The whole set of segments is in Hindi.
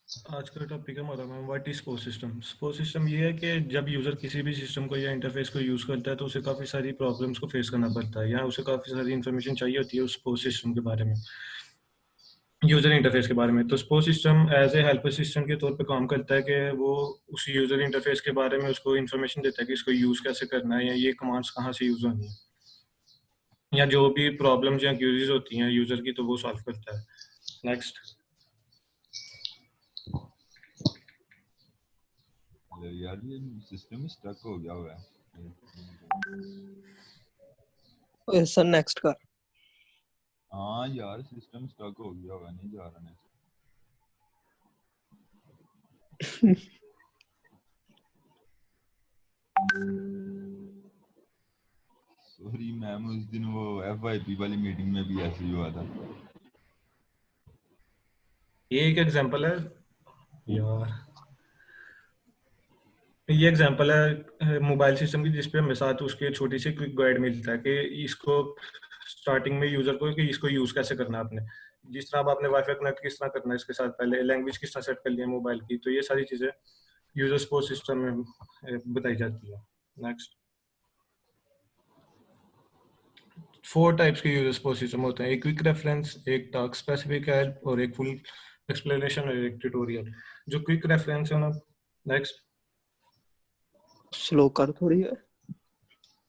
आज का टॉपिक हमारा ma'am what is support system. Support system ये है कि जब यूज़र किसी भी सिस्टम को या इंटरफेस को यूज़ करता है तो उसे काफ़ी सारी प्रॉब्लम्स को फेस करना पड़ता है या उसे काफ़ी सारी इन्फॉर्मेशन चाहिए होती है उस सपोर्ट सिस्टम के बारे में, यूज़र इंटरफेस के बारे में। तो support system as a helper system के तौर पे काम करता है कि वो उस यूज़र इंटरफेस के बारे में उसको इन्फॉर्मेशन देता है कि इसको यूज़ कैसे करना है या ये कमांड्स कहाँ से यूज़ होनी है, या जो भी प्रॉब्लम्स या क्यूरीज होती हैं यूज़र की तो वो सॉल्व करता है। नेक्स्ट। यार ये सिस्टम स्टक हो गया हुआ है। सर नेक्स्ट कर। हाँ यार सिस्टम स्टक हो गया हुआ है, नहीं जा रहा नेक्स्ट। सॉरी मैम, उस दिन वो FYP वाली मीटिंग में भी ऐसे ही हुआ था। ये एक एग्जांपल है यार, ये एग्जांपल है मोबाइल सिस्टम की जिसपे हमें साथ उसके छोटी सी क्विक गाइड मिलता है कि इसको स्टार्टिंग में यूजर को कि इसको यूज कैसे करना है आपने, जिस तरह अब आपने वाईफाई कनेक्ट किस तरह करना है इसके साथ, पहले लैंग्वेज किस तरह सेट कर लिया मोबाइल की, तो ये सारी चीजें यूजर सपोर्ट सिस्टम में बताई जाती है। नेक्स्ट। 4 टाइप्स के यूजर सपोर्ट सिस्टम होते हैं, एक क्विक रेफरेंस, एक टास्क स्पेसिफिक हेल्प और एक फुल एक्सप्लेनेशन और एक ट्यूटोरियल। जो क्विक रेफरेंस है ना, नेक्स्ट। स्लो कर थोड़ी है।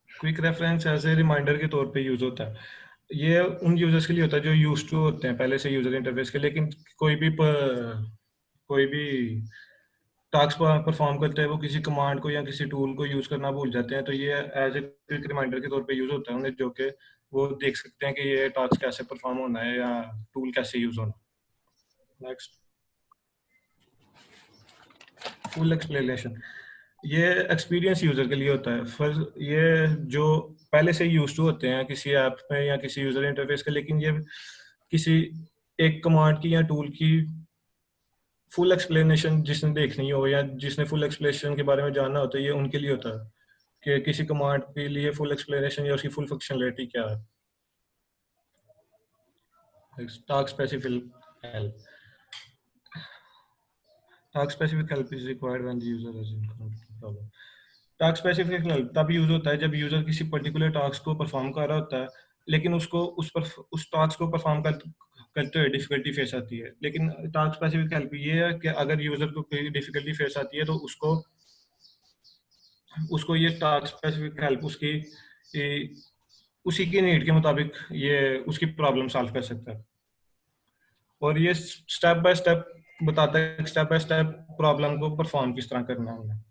Quick reference as a reminder के तौर पे यूज होता है। ये उन यूजर्स के लिए होता है जो यूज टू होते हैं पहले से यूजर इंटरफेस के, लेकिन कोई भी टास्क परफॉर्म करते हैं वो किसी कमांड को या किसी टूल को यूज करना भूल जाते हैं, तो ये एज ए क्विक रिमाइंडर के तौर पे यूज होता है उन्हें, जो कि वो देख सकते हैं कि ये टास्क कैसे परफॉर्म होना है या टूल कैसे यूज होना। नेक्स्ट। फुल एक्सप्लेनेशन, ये एक्सपीरियंस यूजर के लिए होता है। फर्स्ट ये जो पहले से यूज टू होते हैं किसी ऐप में या किसी यूजर इंटरफेस के, लेकिन ये किसी एक कमांड की या टूल की फुल एक्सप्लेनेशन जिसने देखनी हो या जिसने फुल एक्सप्लेनेशन के बारे में जानना हो तो ये उनके लिए होता है कि किसी कमांड के लिए फुल एक्सप्लेनेशन या उसकी फुल फंक्शनलिटी क्या है। Task specific help, task specific help is required when the user has incomplete problem. Task specific help तब यूज होता है जब यूजर किसी पर्टिकुलर टास्क को परफॉर्म कर रहा होता है, लेकिन उसको उस टास्क को परफॉर्म करते हुए डिफिकल्टी फेस आती है। लेकिन टास्क स्पेसिफिक हेल्प ये है कि अगर यूजर को कोई डिफिकल्टी फेस आती है तो उसको उसको ये टास्क स्पेसिफिक हेल्प उसी की नीड के मुताबिक ये उसकी प्रॉब्लम सॉल्व कर सकता है, और ये स्टेप बाय स्टेप बताता है स्टेप बाय स्टेप प्रॉब्लम को परफॉर्म किस तरह करना है।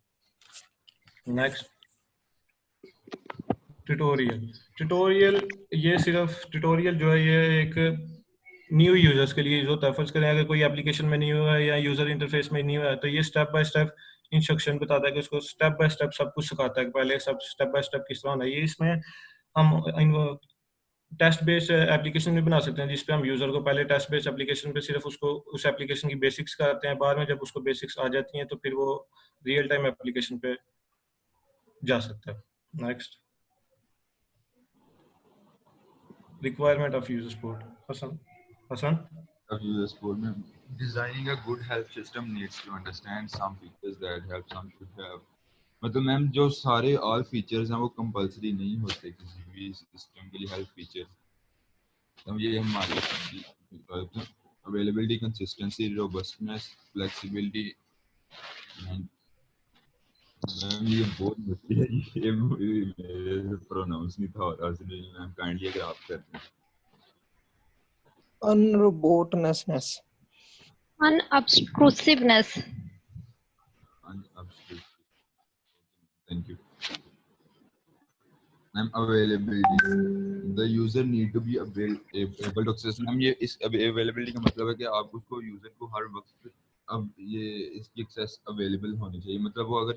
नेक्स्ट। ट्यूटोरियल, ट्यूटोरियल ये सिर्फ ट्यूटोरियल जो है ये एक न्यू यूजर्स के लिए यूज होता है। फर्ज करें अगर कोई एप्लीकेशन में न्यू है या यूजर इंटरफेस में न्यू है तो ये स्टेप बाय स्टेप इंस्ट्रक्शन बताता है कि उसको स्टेप बाय स्टेप सब कुछ सिखाता है कि पहले सब स्टेप बाय स्टेप किस तरह होना है। ये इसमें हम टेस्ट बेस्ड एप्लीकेशन भी बना सकते हैं जिसपे हम यूजर को पहले टेस्ट बेस्ड एप्लीकेशन पे सिर्फ उसको उस एप्लीकेशन की बेसिक्स कराते हैं, बाद में जब उसको बेसिक्स आ जाती हैं तो फिर वो रियल टाइम एप्लीकेशन पे जा सकता है। Next. Requirement of user support, Hasan Hasan. Of user support में designing a good help system needs to understand some features that help some should have। मतलब मैम जो सारे ऑल फीचर्स हैं वो कंपलसरी नहीं होते किसी भी सिस्टम के लिए हेल्प फीचर। तो ये हमारी availability, consistency, robustness, flexibility. Ma'am ये बहुत मुश्किल है, ये मेरे प्रोनाउंस नहीं था और मैम काइंडली अगर आप करते हैं। अनरोबोटनेस, unobtrusiveness, Thank you. Ma'am, availability. The user need to be able to access। Ma'am ये इस availability का मतलब है कि आप उसको यूजर को हर वक्त अब ये इसकी एक्सेस अवेलेबल होनी चाहिए। मतलब वो अगर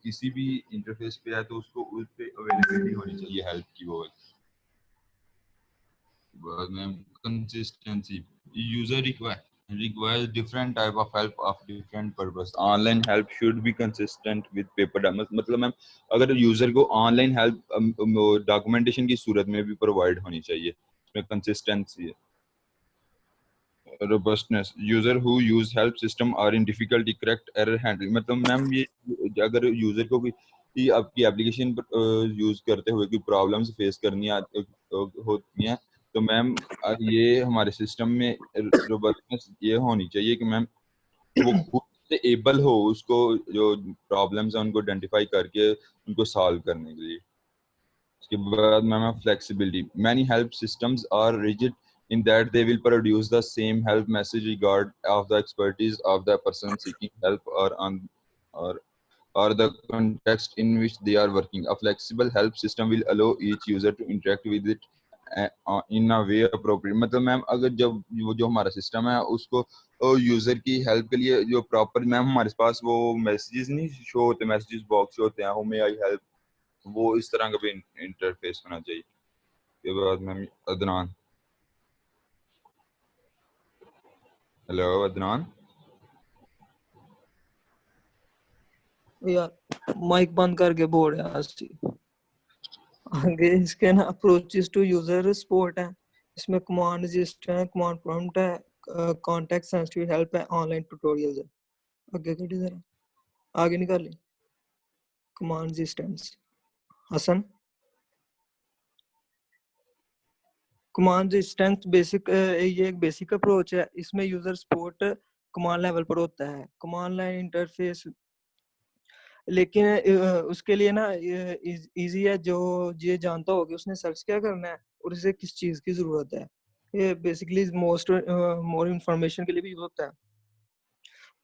किसी भी इंटरफेस पे है तो उसको उस पे अवेलेबिलिटी होनी चाहिए हेल्प की। वो ma'am consistency, user requires different type of help of different purpose। Online help should be consistent with paper। मतलब मैम अगर यूजर को ऑनलाइन हेल्प डॉक्यूमेंटेशन की सूरत में भी प्रोवाइड होनी चाहिए, उसमें कंसिस्टेंसी है। robustness. User who use help system are in difficulty correct error handling. मतलब मैम ये अगर यूजर को भी आपकी एप्लीकेशन यूज करते हुए कोई प्रॉब्लम्स फेस करनी होती हैं तो मैम ये हमारे सिस्टम में रोबस्टनेस ये होनी चाहिए कि मैम वो खुद से एबल हो उसको जो प्रॉब्लम्स हैं उनको आइडेंटिफाई करके उनको सॉल्व करने के लिए. उसके बाद ma'am flexibility. Many help systems are rigid in that they will produce the same help message regard of the expertise of the person seeking help or or the context in which they are working. A flexible help system will allow each user to interact with it in a way appropriate. मतलब मैम अगर जब वो जो हमारा सिस्टम है उसको यूजर की हेल्प के लिए जो प्रॉपर मैम हमारे पास वो मैसेजेस नहीं शो होते, मैसेजेस बॉक्स होते हैं, हाउ मे आई हेल्प, वो इस तरह का भी इंटरफेस होना चाहिए. के बाद मैम अदनान. हेलो अदनान. यार माइक बंद करके बोल रहा है. आगे इसके ना अप्रोचेस टू यूजर सपोर्ट है, इसमें कमांड रजिस्टर है, कमांड प्रॉम्प्ट है, कॉन्टेक्स्ट सेंसिटिव हेल्प है, ऑनलाइन ट्यूटोरियल्स है. आगे कटी जरा आगे निकाल ले. Command resistance Hasan. Command resistance basic ये एक बेसिक अप्रोच है. इसमें यूजर सपोर्ट कमांड लेवल पर होता है, कमांड लाइन इंटरफेस. लेकिन उसके लिए ना इजी है, जो ये जानता हो कि उसने सर्च क्या करना है और उसे किस चीज की जरूरत है. ये बेसिकली मोर इंफॉर्मेशन के लिए भी यूज होता है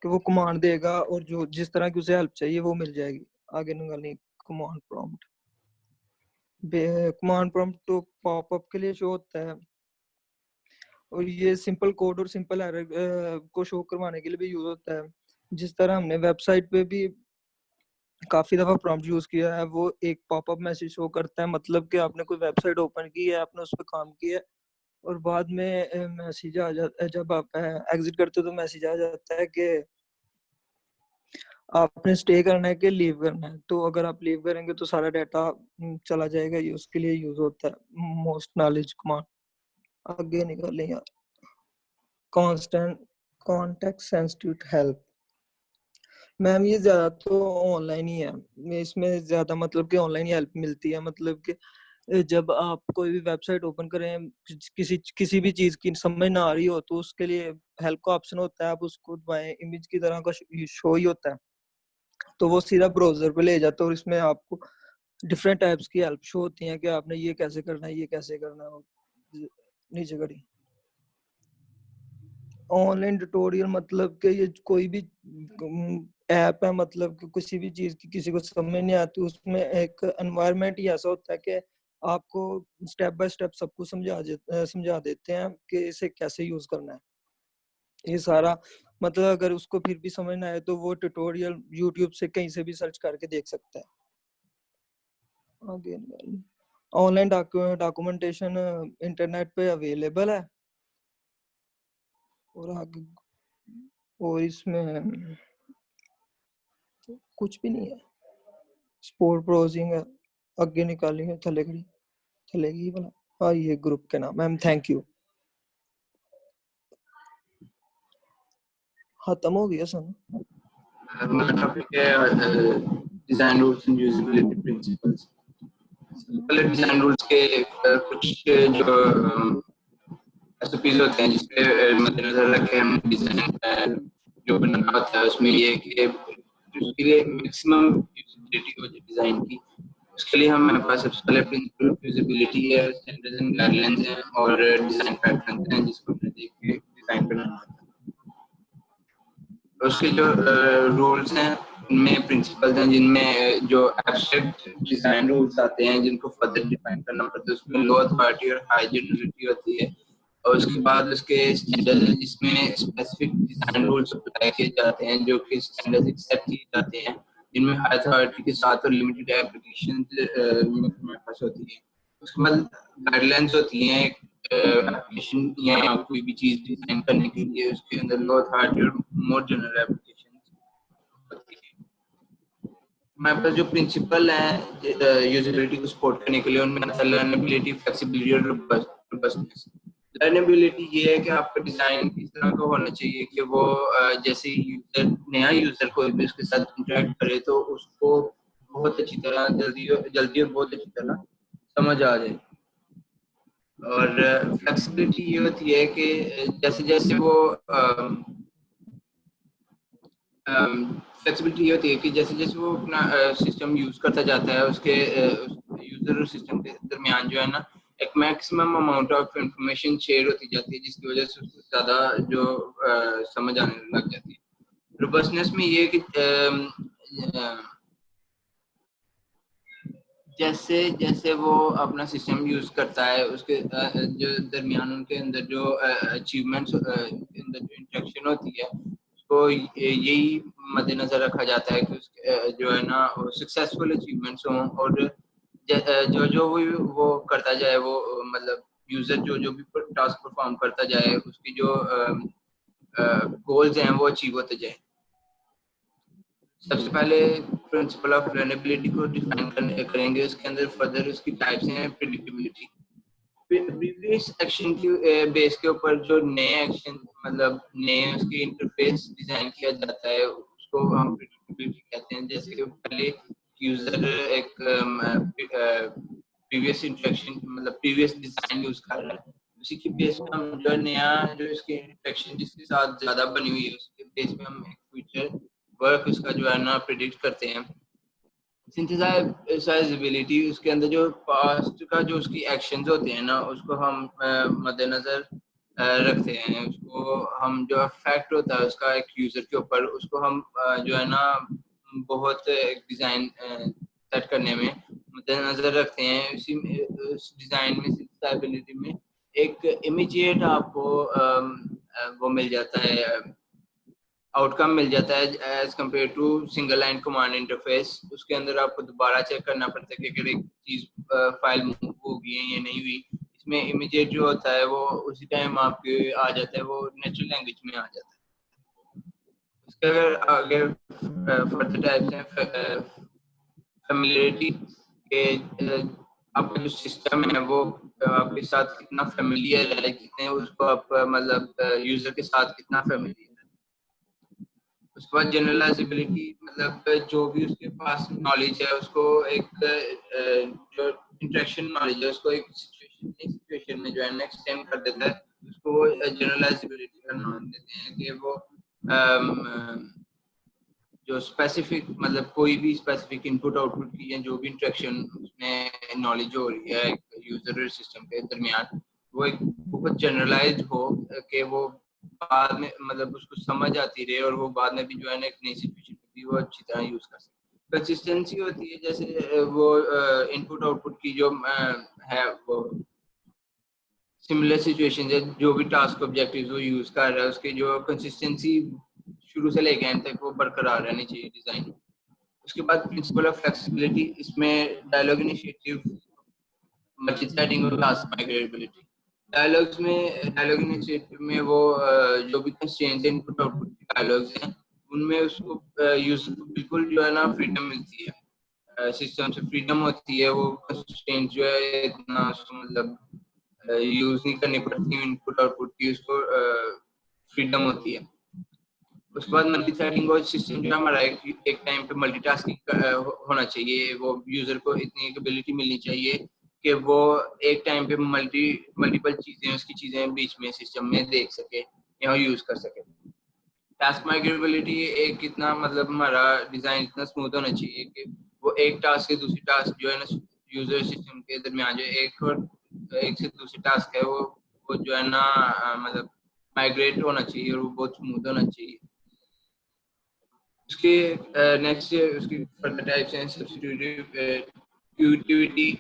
कि वो कमांड देगा और जो जिस तरह की उसे हेल्प चाहिए वो मिल जाएगी. आगे निकालनी कमांड प्रॉम्प्ट. कमांड प्रॉम्प्ट तो पॉपअप के लिए शो होता है और ये सिंपल कोड और सिंपल एरर को शो करवाने के लिए भी यूज होता है. जिस तरह हमने वेबसाइट पे भी काफी दफा प्रॉम्प्ट यूज किया है, वो एक पॉपअप मैसेज शो करता है, मतलब कि आपने कोई वेबसाइट ओपन की है, आपने उस पर काम किया है और बाद में मैसेज आ जाता है, जब आप एग्जिट करते हो तो मैसेज आ जाता है कि आपने स्टे करना है कि लीव करना है. तो अगर आप लीव करेंगे तो सारा डाटा चला जाएगा. ये उसके लिए यूज होता है मोस्ट नॉलेज कमांड. आगे निकालें यार. Constant context sensitive help. Ma'am ये ज्यादा तो ऑनलाइन ही है, इसमें ज्यादा मतलब कि ऑनलाइन ही हेल्प मिलती है. मतलब कि जब आप कोई भी वेबसाइट ओपन करें, किसी भी चीज की समझ ना आ रही हो तो उसके लिए हेल्प का ऑप्शन होता है, आप उसको दबाएं, इमेज की तरह का शो ही होता है तो वो सीधा ब्राउजर पे ले जाता है और इसमें आपको डिफरेंट टाइप्स की हेल्प शो होती हैं कि आपने ये कैसे करना है, ये कैसे करना है. नीचे करी ऑनलाइन ट्यूटोरियल, मतलब कि ये कोई भी ऐप है, मतलब कि किसी भी चीज की किसी को समझ नहीं आती उसमें एक एनवायरनमेंट ही ऐसा होता है कि आपको स्टेप बाय स्टेप सब कुछ समझा देते हैं कि इसे कैसे यूज करना है. ये सारा मतलब अगर उसको फिर भी समझ ना आए तो वो ट्यूटोरियल यूट्यूब से कहीं से भी सर्च करके देख सकता है. आगे ऑनलाइन डॉक्यूमेंटेशन इंटरनेट पे अवेलेबल है और आगे और इसमें कुछ भी नहीं है. स्पोर्ट ब्राउजिंग है. आगे निकालेंगे थलेगी वाला. हाँ ये ग्रुप के नाम. Ma'am thank you. खत्म हो गया सन. हमारा टॉपिक है design rules and usability principles. पहले डिजाइन रूल्स के कुछ जो एसओपीज होते हैं जिसपे मद्देनजर रखे हम डिजाइन जो बनाना होता है उसमें ये कि उसके लिए मैक्सिमम यूजेबिलिटी हो डिजाइन की. उसके लिए हमारे पास सबसे पहले प्रिंसिपल यूजेबिलिटी है, स्टैंडर्ड्स एंड गाइडलाइंस हैं और डिजाइन पैटर्न हैं जिसको हमने देख के डिजाइन बनाना होता है. उसके जो रूल्स हैं उनमें प्रिंसिपल्स हैं जिनमें जो एब्स्ट्रैक्ट डिजाइन रूल्स आते हैं जिनको फर्दर डिफाइन करना पड़ता है. उसमें लो अथॉरिटी और हाई जनरलिटी होती है और उसके बाद उसके स्टैंडर्ड्स हैं जिसमें स्पेसिफिक डिजाइन रूल्स अप्लाई किए जाते हैं जो कि स्टैंडर्ड्स एक्सेप्ट किए जाते हैं जिनमें हाई अथॉरिटी के साथ और लिमिटेड एप्लीकेशन हमारे पास होती है. उसके बाद गाइडलाइंस होती हैं एप्लीकेशन या कोई भी चीज डिजाइन करने के लिए. उसके अंदर लो अथॉरिटी और मोर जनरल एप्लीकेशन होती है. हमारे पास जो प्रिंसिपल है यूजेबिलिटी को सपोर्ट करने के लिए उनमें लर्नेबिलिटी, फ्लेक्सिबिलिटी और रोबस्टनेस. लर्नेबिलिटी ये है कि आपका डिजाइन इस तरह का होना चाहिए कि वो जैसे यूजर नया यूजर कोई भी उसके साथ इंटरेक्ट करे तो उसको बहुत अच्छी तरह जल्दी जल्दी और बहुत अच्छी तरह समझ आ जाए। और फ्लेक्सिबिलिटी ये होती है कि जैसे जैसे वो फ्लेक्सिबिलिटी ये होती है कि जैसे जैसे वो अपना सिस्टम यूज करता जाता है उसके यूजर और सिस्टम के दरमियान जो है ना एक maximum amount of information share होती जाती है, जिसकी वजह से उसको ज़्यादा जो समझ आने लग जाती है। रोबस्टनेस में ये कि जैसे जैसे वो अपना सिस्टम यूज करता है उसके जो दरमियान उनके अंदर जो अचीवमेंट्स अंदर जो इंटरेक्शन होती है उसको यही मद्देनजर रखा जाता है कि उसके जो है ना सक्सेसफुल अचीवमेंट्स हों, और जो जो वो करता जाए वो मतलब यूजर जो जो भी टास्क परफॉर्म करता जाए उसकी जो गोल्स हैं वो अचीव होते जाए। सबसे पहले प्रिंसिपल ऑफ लर्नेबिलिटी को डिफाइन करेंगे, उसके अंदर फर्दर उसकी टाइप्स हैं प्रेडिक्टेबिलिटी। प्रीवियस एक्शन की बेस के ऊपर जो नए एक्शन मतलब नए उसके इंटरफेस डिजाइन किया जाता है उसको हम प्रेडिक्टेबिलिटी कहते हैं। जैसे कि पहले यूजर एक प्रीवियस इंटरेक्शन मतलब प्रीवियस डिजाइन यूज कर रहा है, उसी की बेस पे हम जो नया जो इसकी इंटरेक्शन जिसके साथ ज्यादा बनी हुई है उसके बेस पे हम एक फ्यूचर वर्क उसका जो है ना प्रिडिक्ट करते हैं। सिंथेसाइजेबिलिटी उसके अंदर जो पास्ट का जो उसकी एक्शंस होते हैं ना उसको हम मद्देनजर रखते हैं, उसको हम जो इफेक्ट होता है उसका एक यूजर के ऊपर उसको हम जो है ना बहुत डिजाइन सेट करने में मद्देनजर रखते हैं। उसी उस डिजाइन में सिंथेसाइजेबिलिटी में एक इमीडिएट आपको वो मिल जाता है, आउटकम मिल जाता है as compare to single line command interface. उसके अंदर आपको दोबारा चेक करना पड़ता है कि अगर एक चीज फाइल मूव होगी है या नहीं हुई। इसमें इमीडिएट जो होता है वो उसी टाइम आपके आ जाता है, वो नेचुरल लैंग्वेज में आ जाता है। इसके अगर अगर फर्दर टाइप्स हैं फेमिलियरिटी के आपका जो सिस्टम है वो आपके साथ कितना फेमिलियर है, कितने उसको आप मतलब यूजर के साथ कितना फेमिलियर है। उसके बाद जनरलाइजेबिलिटी मतलब जो भी उसके पास नॉलेज है उसको एक जो इंटरेक्शन नॉलेज है उसको एक सिचुएशन में जो है एक्सटेंड कर देता है, उसको जनरलाइजेबिलिटी का नाम देते हैं कि वो जो स्पेसिफिक मतलब कोई भी स्पेसिफिक इनपुट आउटपुट की या जो भी इंटरेक्शन उसमें नॉलेज हो रही है यूजर और सिस्टम के दरमियान वो एक बहुत जनरलाइज्ड हो कि वो बाद में मतलब उसको समझ आती रहे और वो बाद में भी जो है ना एक नई सिचुएशन भी वो अच्छी तरह यूज कर सके। कंसिस्टेंसी होती है जैसे वो इनपुट आउटपुट की जो है वो सिमिलर सिचुएशन है, जो भी टास्क ऑब्जेक्टिव्स वो यूज कर रहा है उसकी जो कंसिस्टेंसी शुरू से लेकर एंड तक वो बरकरार रहनी चाहिए डिजाइन। उसके बाद प्रिंसिपल ऑफ फ्लेक्सिबिलिटी, इसमें डायलॉग इनिशिएटिव मल्टीथ्रेडिंग और टास्क माइग्रेबिलिटी। डायलॉग इनिशिएटिव में वो जो भी कंस्ट्रेंट्स इनपुट आउटपुट डायलॉग्स हैं उनमें उसको यूजर को बिल्कुल जो है ना फ्रीडम मिलती है, सिस्टम से फ्रीडम होती है, वो कंस्ट्रेंट्स जो है इतना मतलब यूज नहीं करनी पड़ती इनपुट आउटपुट की, उसको फ्रीडम होती है। उसके बाद मल्टीथ्रेडिंग और सिस्टम जो हमारा एक टाइम पे मल्टीटास्किंग होना चाहिए, वो यूजर को इतनी एबिलिटी मिलनी चाहिए कि वो एक टाइम पे मल्टीपल चीजें उसकी चीजें बीच में सिस्टम में देख सके या यूज कर सके। टास्क माइग्रेबिलिटी एक इतना मतलब हमारा डिजाइन इतना स्मूथ होना चाहिए कि वो एक टास्क से दूसरी टास्क जो है ना यूजर सिस्टम के दरमियान जो एक से दूसरी टास्क है वो जो है ना मतलब माइग्रेट होना चाहिए और वो बहुत स्मूथ होना चाहिए। उसके नेक्स्ट उसकी फर्दर टाइप्स हैं सब्स्टिट्यूटिविटी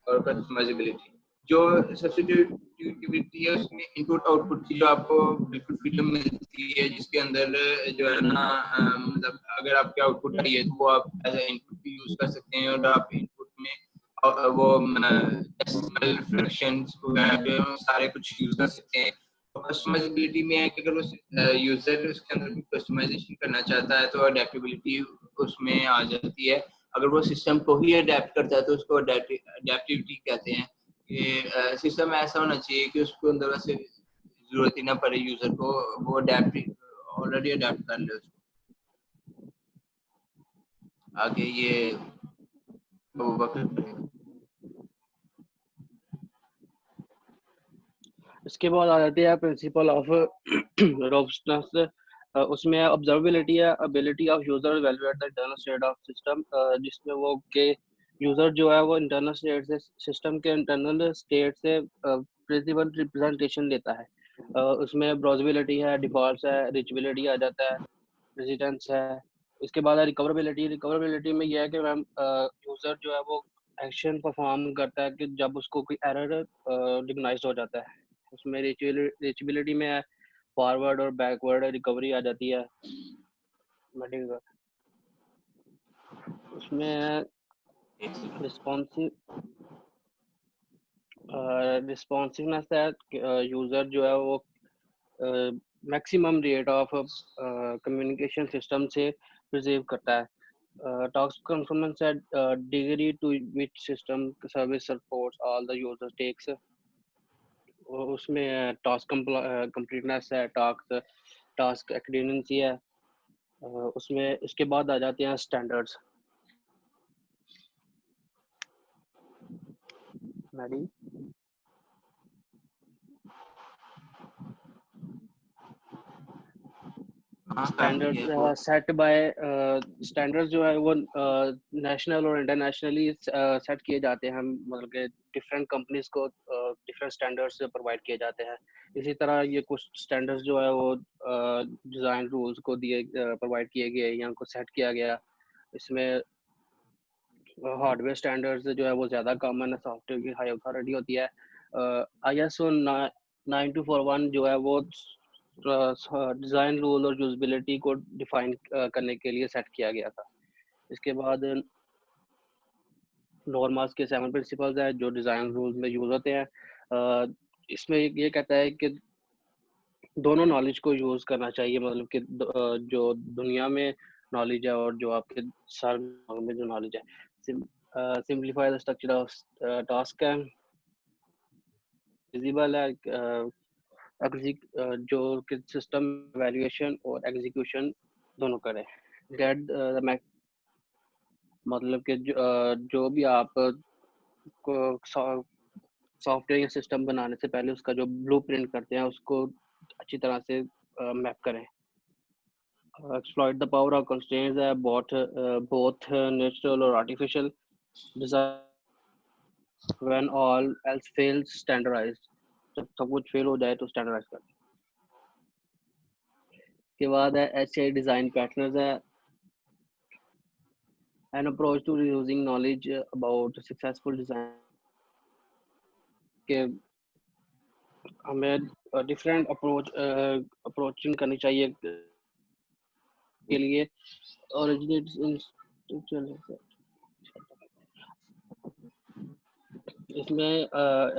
और कस्टमाइजेबिलिटी। जो सब्स्टिट्यूटिविटी है उसमें इनपुट आउटपुट की जो आपको बिल्कुल फ्रीडम मिलती है, जिसके अंदर जो है ना मतलब अगर आपके आउटपुट आई है तो वो आप एज ए इनपुट भी यूज कर सकते हैं और आप इनपुट में वो डेसिमल फ्रैक्शंस वगैरह सारे कुछ यूज कर सकते हैं। कस्टमाइजेबिलिटी में है कि अगर उस यूजर उसके अंदर भी कस्टमाइजेशन करना चाहता है तो अडेप्टेबिलिटी उसमें आ जाती है। अगर वो सिस्टम को ही अडेप्ट करता है तो उसको अडेप्टिविटी कहते हैं कि सिस्टम ऐसा होना चाहिए कि उसको अंदर से जरूरत ही ना पड़े यूजर को, वो अडेप्ट ऑलरेडी अडेप्ट कर ले उसको। आगे ये वो वक्त पड़ेगा। इसके बाद आ जाती है प्रिंसिपल ऑफ रोबस्टनेस। उसमें ऑब्जर्वेबिलिटी है, ability of user evaluate the internal state of system, जिसमें वो के यूजर जो है वो इंटरनल स्टेट से, सिस्टम के इंटरनल स्टेट से प्रिंसिपल रिप्रेजेंटेशन लेता है। उसमें ब्राउजेबिलिटी है, डिफॉल्ट्स है, रीचेबिलिटी आ जाता है, रेजिडेंस है। इसके बाद है रिकवरेबिलिटी। रिकवरेबिलिटी में यह है कि मैम यूजर जो है वो एक्शन परफॉर्म करता है कि जब उसको कोई एरर रिकग्नाइज हो जाता है। उसमें रीचेबिलिटी में है, फॉरवर्ड और बैकवर्ड रिकवरी आ जाती है। उसमें रिस्पॉन्सिव रिस्पॉन्सिवनेस है, यूजर जो है वो maximum rate of communication system से प्रिजर्व करता है। टास्क कंफर्मेंस है, degree to which system service supports all the user tasks. उसमें टास्क कंप्लीटनेस है, टास्क एक्रीडेंसी है। उसमें इसके बाद आ जाते हैं स्टैंडर्ड्स। मैडी स्टैंडर्ड्स सेट बाय स्टैंडर्ड्स जो है वो नेशनल और इंटरनेशनली सेट किए जाते हैं। मतलब कि डिफरेंट कंपनीज को डिफरेंट स्टैंडर्ड्स प्रोवाइड किए जाते हैं। इसी तरह ये कुछ स्टैंडर्ड्स जो है वो डिज़ाइन रूल्स को दिए प्रोवाइड किए गए या उनको सेट किया गया। इसमें हार्डवेयर स्टैंडर्ड्स जो है वो ज़्यादा कॉमन है, सॉफ्टवेयर की हाई अथॉरिटी होती है। ISO 9241 जो है वो डिज़ाइन रूल और यूजेबिलिटी को डिफाइन करने के लिए सेट किया गया था। इसके बाद नॉर्मास के 7 प्रिंसिपल्स हैं जो डिज़ाइन रूल्स में यूज़ होते हैं। इसमें ये कहता है कि दोनों नॉलेज को यूज़ करना चाहिए, मतलब कि जो दुनिया में नॉलेज है और जो आपके सर में जो नॉलेज है। Simplify the structure of task है, विजिबल है, जो कि सिस्टम वैल्यूएशन और एग्जीक्यूशन दोनों करे। गेट मतलब कि जो भी आप को सॉफ्टवेयर या सिस्टम बनाने से पहले उसका जो ब्लूप्रिंट करते हैं उसको अच्छी तरह से मैप करें। Exploit the power of constraints है, बोथ नेचुरल और artificial. Design when all else fails standardise, जब सब कुछ फेल हो जाए तो स्टैंडर्डाइज कर। के बाद है HCI डिजाइन पैटर्न्स है, an approach to using knowledge about successful design के हमें डिफरेंट अप्रोचिंग करनी चाहिए के लिए। इसमें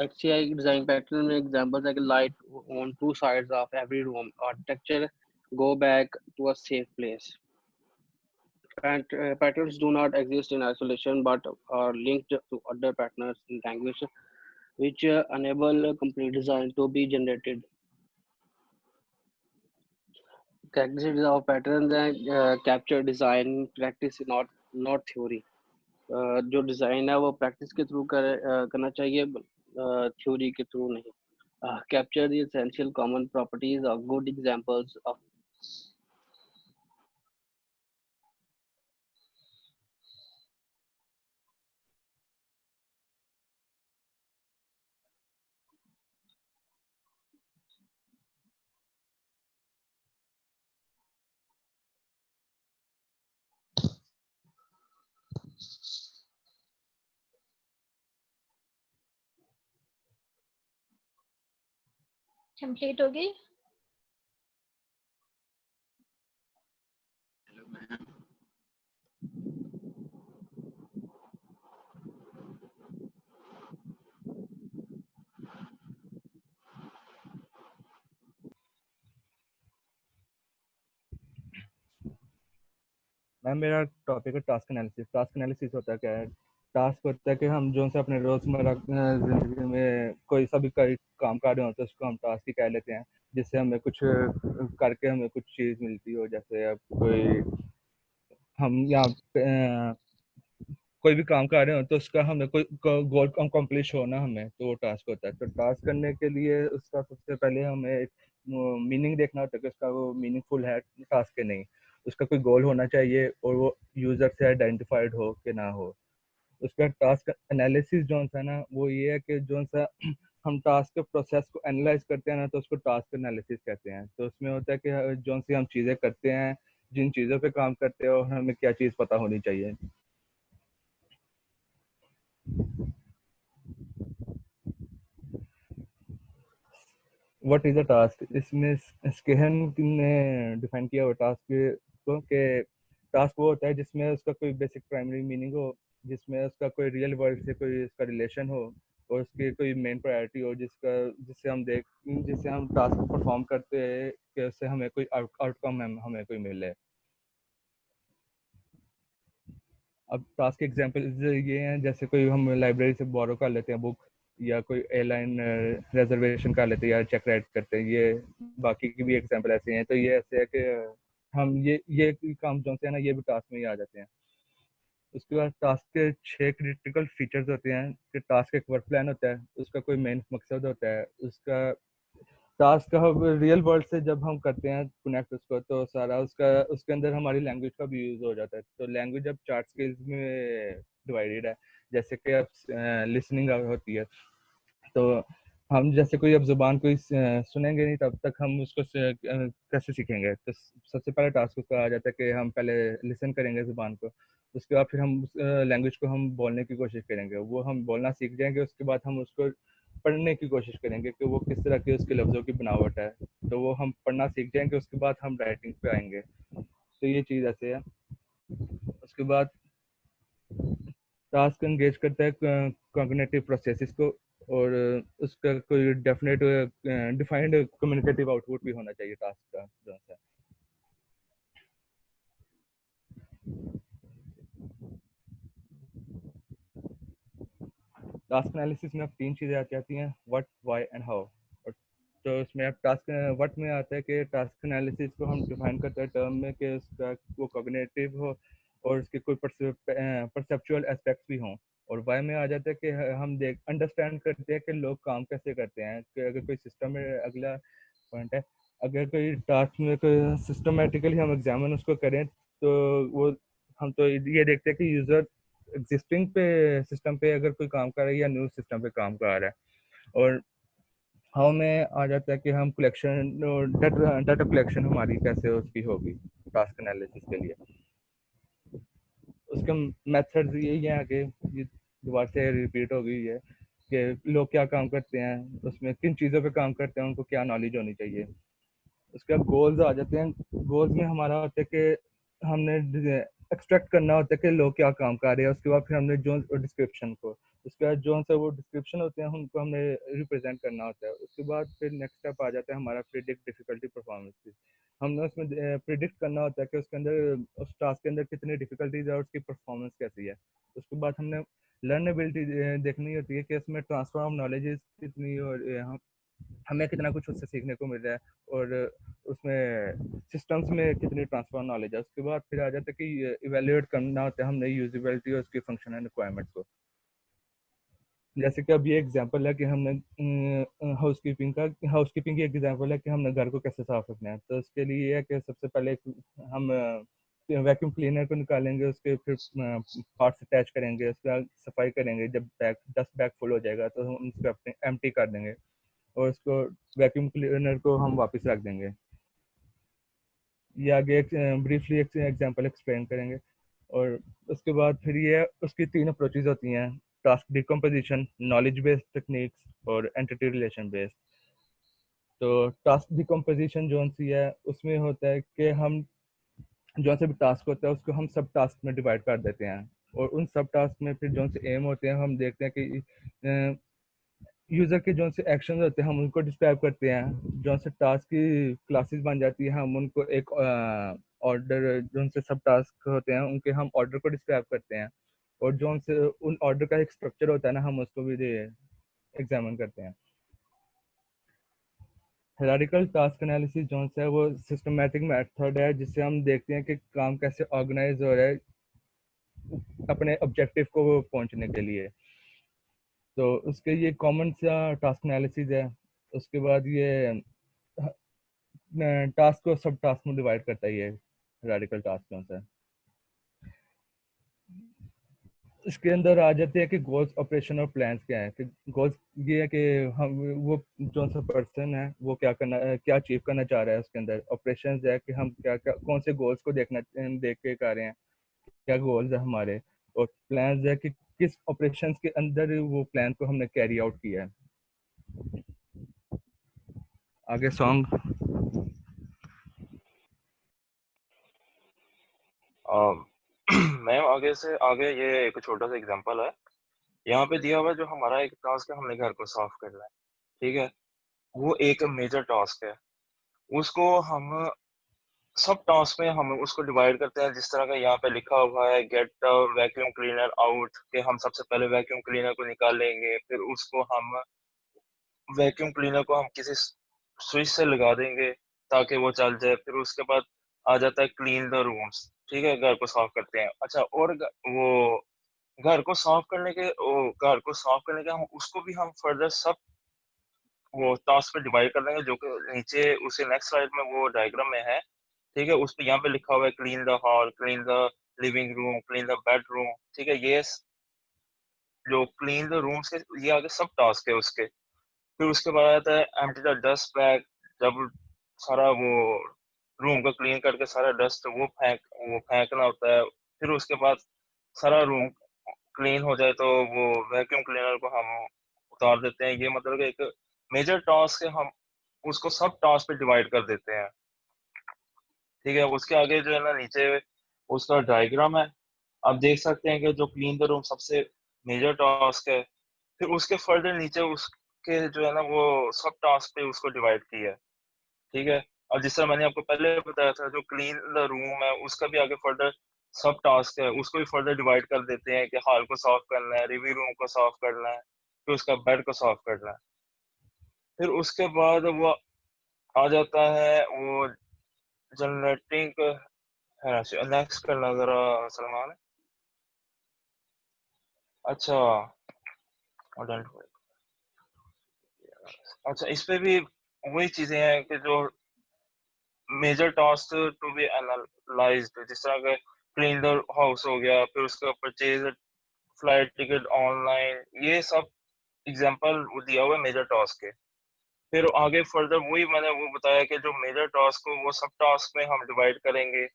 HCI डिजाइन पैटर्न में एग्जांपल्स है कि light on two sides of every room, architecture go back to a safe place. Patterns do not exist in isolation but are linked to other patterns in language which enable complete design to be generated. Characteristics of patterns and capture design practice, not theory. जो डिज़ाइन है वो प्रैक्टिस के थ्रू करना चाहिए, थ्योरी के थ्रू नहीं। Capture the essential common properties of good examples of complete हो गई। मैम मेरा टॉपिक है टास्क एनालिसिस। टास्क एनालिसिस होता क्या है? टास्क होता है कि हम जो से अपने रोजमर्रा जिंदगी में कोई सा भी कोई काम कर रहे होते हैं उसको हम टास्क ही कह लेते हैं, जिससे हमें कुछ करके हमें कुछ चीज मिलती हो। जैसे अब कोई हम यहाँ कोई भी काम कर रहे हो तो उसका हमें कोई गोल कंप्लीट होना हमें, तो वो टास्क होता है। तो टास्क करने के लिए उसका सबसे पहले हमें एक मीनिंग देखना होता है कि उसका वो मीनिंगफुल है टास्क के नहीं, उसका कोई गोल होना चाहिए और वो यूजर से आइडेंटिफाइड हो कि ना हो। उसका टास्क एनालिसिस जो है ना वो ये है कि जो सा हम टास्क के प्रोसेस को एनालाइज करते हैं ना तो उसको टास्क एनालिसिस कहते हैं। तो उसमें होता है कि जो सी हम चीज़ें करते हैं, जिन चीज़ों पे काम करते हैं और हमें क्या चीज़ पता होनी चाहिए। व्हाट इज अ टास्क, इसमें स्केहन ने डिफाइन किया हुआ टास्क को कि टास्क वो होता है जिसमें उसका कोई बेसिक प्राइमरी मीनिंग हो, जिसमें उसका कोई रियल वर्ल्ड से कोई उसका रिलेशन हो और उसकी कोई मेन प्रायोरिटी हो, जिससे हम टास्क को परफॉर्म करते हैं कि उससे हमें कोई आउटकम हमें कोई मिले। अब टास्क के एग्जांपल ये हैं, जैसे कोई हम लाइब्रेरी से बोरो कर लेते हैं बुक, या कोई एयरलाइन रिजर्वेशन कर लेते हैं या चेक राइट करते हैं। ये बाकी की भी एग्जांपल ऐसे हैं। तो ये ऐसे है कि हम ये काम जो है ना ये भी टास्क में ही आ जाते हैं। उसके बाद टास्क के 6 क्रिटिकल फीचर्स होते हैं कि टास्क एक वर्क प्लान होता है, उसका कोई मेन मकसद होता है, उसका टास्क का रियल वर्ल्ड से जब हम करते हैं कनेक्ट उसको तो सारा उसका उसके अंदर हमारी लैंग्वेज का भी यूज हो जाता है। तो लैंग्वेज अब 4 स्किल्स में डिवाइडेड है। जैसे कि अब लिसनिंग होती है, तो हम जैसे कोई अब जुबान कोई सुनेंगे नहीं तब तक हम उसको कैसे सीखेंगे। तो सबसे पहले टास्क उसका आ जाता है कि हम पहले लिसन करेंगे जुबान को, उसके बाद फिर हम लैंग्वेज को हम बोलने की कोशिश करेंगे, वो हम बोलना सीख जाएंगे। उसके बाद हम उसको पढ़ने की कोशिश करेंगे कि वो किस तरह की उसके लफ्ज़ों की बनावट है, तो वो हम पढ़ना सीख जाएंगे। उसके बाद हम राइटिंग पे आएंगे। तो ये चीज़ ऐसे है। उसके बाद टास्क एंगेज करता है कॉग्निटिव प्रोसेसेस को, और उसका कोई डेफिनेट डिफाइंड कम्युनिकेटिव आउटपुट भी होना चाहिए टास्क का जो है। टास्क एनालिसिस में अब 3 चीज़ें आती हैं, व्हाट, व्हाई एंड हाउ। तो इसमें अब टास्क व्हाट में आता है कि टास्क एनालिसिस को हम डिफाइन करते हैं टर्म में कि उसका वो कॉग्निटिव हो और उसके कोई परसेप्चुअल एस्पेक्ट्स भी हों। और वाई में आ जाता है कि हम देख अंडरस्टैंड करते हैं कि लोग काम कैसे करते हैं। कि अगर कोई सिस्टम में, अगला पॉइंट है, अगर कोई टास्क में कोई सिस्टमेटिकली हम एग्जामिन उसको करें तो वो हम तो ये देखते हैं कि यूजर एग्जिस्टिंग पे सिस्टम पे अगर कोई काम कर रहा है या न्यू सिस्टम पे काम कर रहा है। और हाउ में आ जाता है कि हम कलेक्शन डाटा कलेक्शन हमारी कैसे उसकी होगी टास्क एनालिसिस के लिए। उसके मेथड्स यही हैं कि ये दोबारा से रिपीट हो गई है कि लोग क्या काम करते हैं, उसमें किन चीज़ों पे काम करते हैं, उनको क्या नॉलेज होनी चाहिए। उसके बाद गोल्स आ जाते हैं। गोल्स में हमारा होता है कि हमने एक्सट्रैक्ट करना होता है कि लोग क्या काम कर रहे हैं। उसके बाद फिर हमने जो डिस्क्रिप्शन को, उसके बाद जो सा वो डिस्क्रिप्शन होते हैं उनको हमने रिप्रेजेंट करना होता है। उसके बाद फिर नेक्स्ट स्टेप आ जाता है हमारा प्रिडिक्ट डिफिकल्टी परफॉर्मेंस। हमने उसमें प्रिडिक्ट करना होता है कि उसके अंदर उस टास्क के अंदर कितनी डिफिकल्टीज है और उसकी परफॉर्मेंस कैसी है। उसके बाद हमने लर्नेबिलिटी देखनी होती है कि उसमें ट्रांसफर ऑफ नॉलेज कितनी, और हमें कितना कुछ उससे सीखने को मिल रहा है, और उसमें सिस्टम्स में कितनी ट्रांसफर नॉलेज है। उसके बाद फिर आ जाता है कि इवेल्युएट करना होता है हमने यूजिबिलिटी और उसकी फंक्शन एंड रिक्वायरमेंट्स को। जैसे कि अब ये एग्जांपल है कि हमने हाउसकीपिंग की एग्जांपल है कि हमने घर को कैसे साफ रखना है। तो उसके लिए ये है कि सबसे पहले हम वैक्यूम क्लीनर को निकालेंगे, उसके फिर पार्ट्स अटैच करेंगे, उसके बाद सफाई करेंगे। जब डस्ट बैग फुल हो जाएगा तो हम उसको अपने एम्प्टी कर देंगे और उसको वैक्यूम क्लीनर को हम वापस रख देंगे। ये आगे ब्रीफली एक एग्जांपल एक्सप्लेन करेंगे। और उसके बाद फिर ये उसकी 3 अप्रोचेज होती हैं, task decomposition, knowledge based techniques और एंटिटी रिलेशन बेस्ड। तो टास्क डिकम्पोजिशन जो सी है उसमें होता है कि हम जो से भी टास्क होता है उसको हम सब टास्क में डिवाइड कर देते हैं, और उन सब टास्क में फिर जो से एम होते हैं हम देखते हैं कि यूजर के जो से एक्शन होते हैं हम उनको डिस्क्राइब करते हैं। जो से टास्क की क्लासेस बन जाती है, हम उनको एक ऑर्डर जो से सब टास्क होते हैं उनके हम ऑर्डर को डिस्क्राइब करते हैं। और जो से उन ऑर्डर का एक स्ट्रक्चर होता है ना, हम उसको भी एग्जामिन करते हैं। हायरार्किकल टास्क एनालिसिस जो है वो सिस्टमैटिक मेथड है जिससे हम देखते हैं कि काम कैसे ऑर्गेनाइज हो रहा है अपने ऑब्जेक्टिव को पहुंचने के लिए। तो उसके ये कॉमन सा टास्क एनालिसिस है। उसके बाद ये टास्क को सब टास्क में डिवाइड करता है ये हायरार्किकल टास्क जो है। इसके अंदर आ जाते हैं कि गोल्स, ऑपरेशन और प्लान्स क्या है। कि गोल्स ये है कि हम वो जो सा पर्सन है वो क्या अचीव करना चाह रहा है। उसके अंदर ऑपरेशंस है कि हम क्या क्या कौन से गोल्स को देख के कर रहे हैं, क्या गोल्स है हमारे। और प्लान्स है कि किस ऑपरेशंस के अंदर वो प्लान को हमने कैरी आउट किया है। आगे सॉन्ग। मैम आगे ये एक छोटा सा एग्जांपल है। यहाँ पे दिया हुआ है जो हमारा एक टास्क है, हमने घर को साफ करना है। ठीक है, वो एक मेजर टास्क है। उसको हम सब टास्क में हम उसको डिवाइड करते हैं जिस तरह का यहाँ पे लिखा हुआ है, गेट वैक्यूम क्लीनर आउट, कि हम सबसे पहले वैक्यूम क्लीनर को निकालेंगे, फिर उसको हम वैक्यूम क्लीनर को हम किसी स्विच से लगा देंगे ताकि वो चल जाए। फिर उसके बाद आ जाता है क्लीन द रूम्स। ठीक है, घर को साफ करते हैं। अच्छा, और वो घर को साफ करने के हम उसको भी हम फर्दर सब वो टास्क पे डिवाइड कर देंगे, जो कि नीचे उसे नेक्स्ट स्लाइड में वो डायग्राम में है। ठीक है, उस पे यहाँ पे लिखा हुआ है clean the hall, clean the living room, clean the bedroom. ठीक है, ये जो क्लीन द रूम्स के ये आगे सब टास्क है उसके। फिर उसके बाद आता है एम्प्टी द डस्ट बैग, जब सारा वो रूम को क्लीन करके सारा डस्ट वो फेंकना होता है। फिर उसके बाद सारा रूम क्लीन हो जाए तो वो वैक्यूम क्लीनर को हम उतार देते हैं। ये मतलब कि एक मेजर टास्क है, हम उसको सब टास्क पे डिवाइड कर देते हैं। ठीक है, उसके आगे जो है ना नीचे उसका डायग्राम है। आप देख सकते हैं कि जो क्लीन द रूम सबसे मेजर टास्क है। फिर उसके फर्दर नीचे उसके जो है ना वो सब टास्क पे उसको डिवाइड किया है। ठीक है, और जिस तरह मैंने आपको पहले बताया था, जो क्लीन द रूम है उसका भी आगे फर्दर सब टास्क है, उसको भी फर्दर डिवाइड कर देते हैं कि हॉल को साफ करना है, लिविंग रूम को साफ करना है, फिर उसका बेड को साफ करना है। फिर उसके बाद वो आ जाता है वो जनरेटिंग है। नेक्स्ट करना जरा सलमान। अच्छा, identify। अच्छा, इस पे भी वही चीजें हैं कि जो major task to be analysed, जिस तरह का क्लीन द हाउस हो गया, फिर उसका परचेज फ्लाइट टिकट ऑनलाइन, ये सब एग्जांपल दिया हुआ है मेजर टास्क के। फिर आगे फर्दर वही मैंने वो बताया कि जो मेजर टास्क को वो सब टास्क में हम डिवाइड करेंगे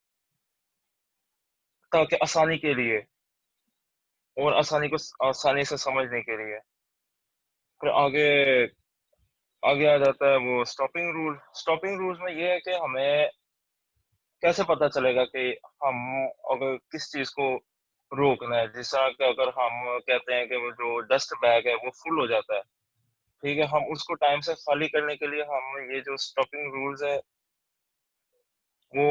ताकि आसानी के लिए और आसानी से समझने के लिए। फिर आगे आगे आ जाता है वो स्टॉपिंग रूल। स्टॉपिंग रूल्स में ये है कि हमें कैसे पता चलेगा कि हम अगर किस चीज को रोकना है। जिस तरह कि अगर हम कहते हैं कि वो जो डस्ट बैग है वो फुल हो जाता है, ठीक है, हम उसको टाइम से खाली करने के लिए हम ये जो स्टॉपिंग रूल्स है वो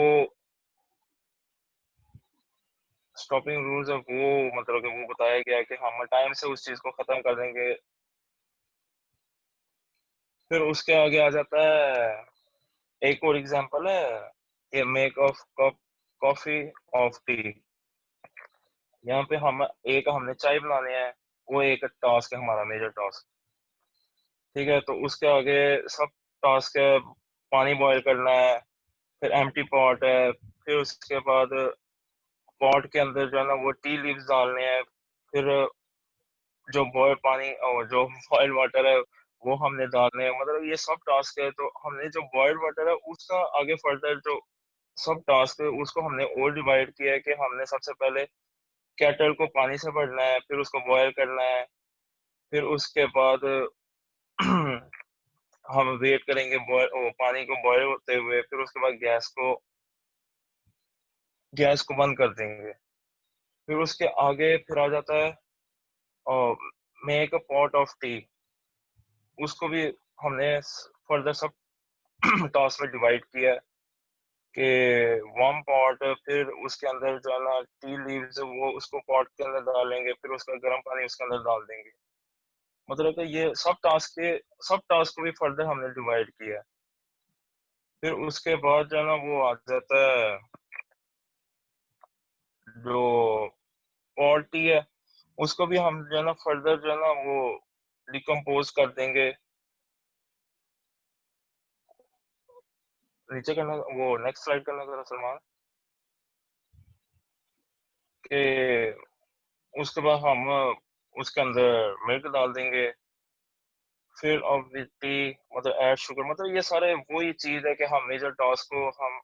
मतलब कि वो बताया गया है कि हम टाइम से उस चीज को खत्म कर देंगे। फिर उसके आगे आ जाता है एक और एग्जांपल है, ये make of cup coffee of T. यहाँ पे हमने चाय बनानी है, वो एक टास्क है हमारा, मेजर टास्क। ठीक है, तो उसके आगे सब टास्क है, पानी बॉईल करना है, फिर एम्प्टी पॉट है, फिर उसके बाद पॉट के अंदर जो है ना वो टी लीव्स डालने हैं, फिर जो बॉयल पानी और जो बॉयल वाटर है वो हमने डालने हैं। मतलब ये सब टास्क है। तो हमने जो बॉयल वाटर है उसका आगे फर्दर जो सब टास्क है उसको हमने और डिवाइड किया है कि हमने सबसे पहले केटल को पानी से भरना है, फिर उसको बॉयल करना है, फिर उसके बाद हम वेट करेंगे पानी को बॉयल होते हुए, फिर उसके बाद गैस को बंद कर देंगे। फिर उसके आगे फिर आ जाता है make a pot of T. उसको भी हमने फर्दर सब टास्क में डिवाइड किया है। कि वार्म पॉट, फिर उसके अंदर जो है ना टी लीव्स वो उसको पॉट के अंदर डालेंगे, फिर उसका गर्म पानी उसके अंदर डाल देंगे। मतलब कि ये सब टास्क को भी फर्दर हमने डिवाइड किया है। फिर उसके बाद जो है ना वो आ जाता है जो पॉलिटी है, उसको भी हम जो है ना फर्दर जो है ना वो डिकम्पोज कर देंगे। नीचे करना, वो नेक्स्ट स्लाइड करना जरा सलमान। कि उसके बाद हम उसके अंदर मिल्क डाल देंगे, फिर ऑब्वियसली मतलब ऐड शुगर। मतलब ये सारे वही चीज है कि हम मेजर टास्क को हम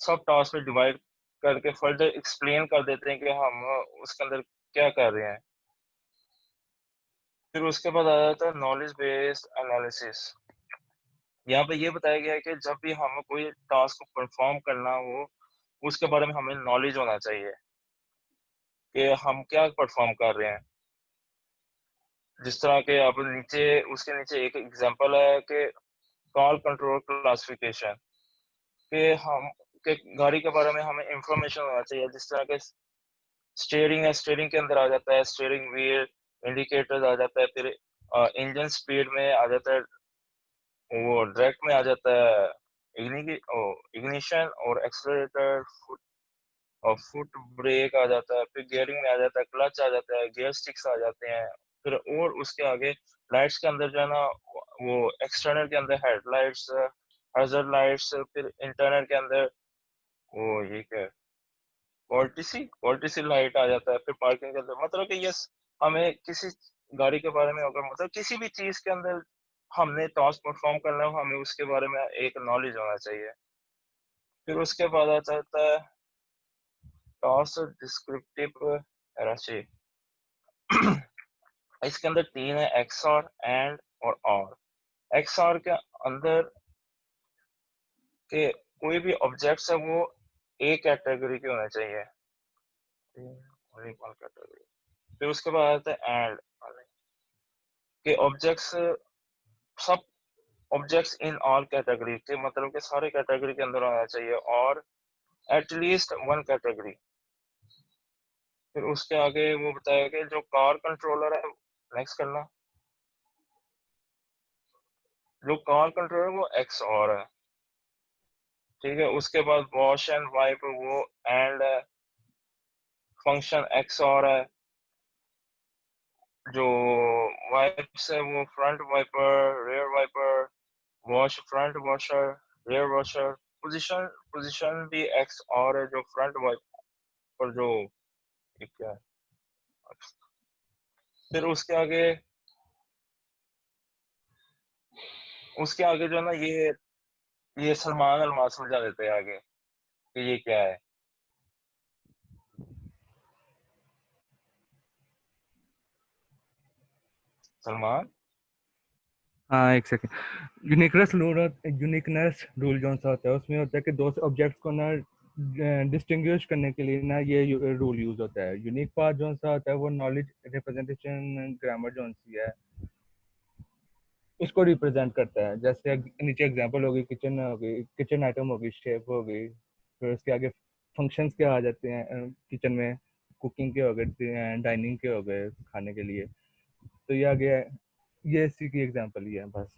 सब टास्क में डिवाइड करके फर्दर एक्सप्लेन कर देते हैं कि हम उसके अंदर क्या कर रहे हैं। फिर उसके बाद आ जाता है नॉलेज बेस्ड एनालिसिस। यहाँ पे ये बताया गया है कि जब भी हमें कोई टास्क को परफॉर्म करना हो, उसके बारे में हमें नॉलेज होना चाहिए कि हम क्या परफॉर्म कर रहे हैं। जिस तरह के अब नीचे उसके नीचे एक एग्जांपल है कि कार कंट्रोल क्लासिफिकेशन, कि हम के गाड़ी के बारे में हमें इंफॉर्मेशन होना चाहिए। जिस तरह के स्टीयरिंग है, स्टीयरिंग के अंदर आ जाता है स्टीयरिंग व्हील, इंडिकेटर्स आ जाता है, फिर इंजन स्पीड में आ जाता है, वो डायरेक्ट में आ जाता है इग्निशन और एक्सेलरेटर, और फुट ब्रेक आ जाता है, फिर गियरिंग में आ जाता है, क्लच आ जाता है, गियर स्टिक्स आ जाते हैं। फिर और उसके आगे लाइट्स के अंदर जो है ना वो एक्सटर्नल के अंदर हेडलाइट्स, हजर लाइट्स, फिर इंटरनल के अंदर वो ये क्या वोल्टेसी लाइट आ जाता है, फिर पार्किंग के अंदर। मतलब कि यस, हमें किसी गाड़ी के बारे में अगर मतलब किसी भी चीज के अंदर हमने टास्क परफॉर्म करना हो, हमें उसके बारे में एक नॉलेज होना चाहिए। फिर उसके बाद आ जाता है टास्क डिस्क्रिप्टिव एराची। इसके अंदर तीन है, एक्सआर, एंड और आर। एक्सआर के अंदर के कोई भी ऑब्जेक्ट्स है वो ए कैटेगरी के होने चाहिए, कैटेगरी। फिर उसके बाद आता है एंड के ऑब्जेक्ट्स, सब ऑब्जेक्ट्स इन ऑल कैटेगरी के मतलब के सारे कैटेगरी के अंदर होना चाहिए, और एटलीस्ट वन कैटेगरी। फिर उसके आगे वो बताया कि जो कार कंट्रोलर है, नेक्स्ट करना, जो कार कंट्रोलर है वो एक्स और है, ठीक है। उसके बाद वॉश एंड वाइप वो एंड है, फंक्शन एक्स और है। जो वाइप्स है वो front wiper, rear wiper, wash front washer, rear washer. Position भी एक्स और है, जो फ्रंट वाइपर जो क्या है। फिर उसके आगे जो है ना ये सलमान अलमाज समझा देते हैं आगे कि ये क्या है। सलमान, हाँ एक सेकंड। यूनिकनेस रूल जो सा होता है उसमें होता है कि दो ऑब्जेक्ट्स को ना डिस्टिंग्विश करने के लिए ना ये रूल यूज होता है। यूनिक पार्ट जो सा होता है वो नॉलेज रिप्रेजेंटेशन ग्रामर जो सी है उसको रिप्रेजेंट करता है। जैसे नीचे एग्जांपल होगी, किचन होगी, किचन आइटम होगी, शेप होगी, फिर उसके आगे फंक्शंस क्या आ जाते हैं किचन में, कुकिंग के हो गए, डाइनिंग के हो गए, खाने के लिए। तो ये आगे ये इसी की एग्जांपल ही है बस।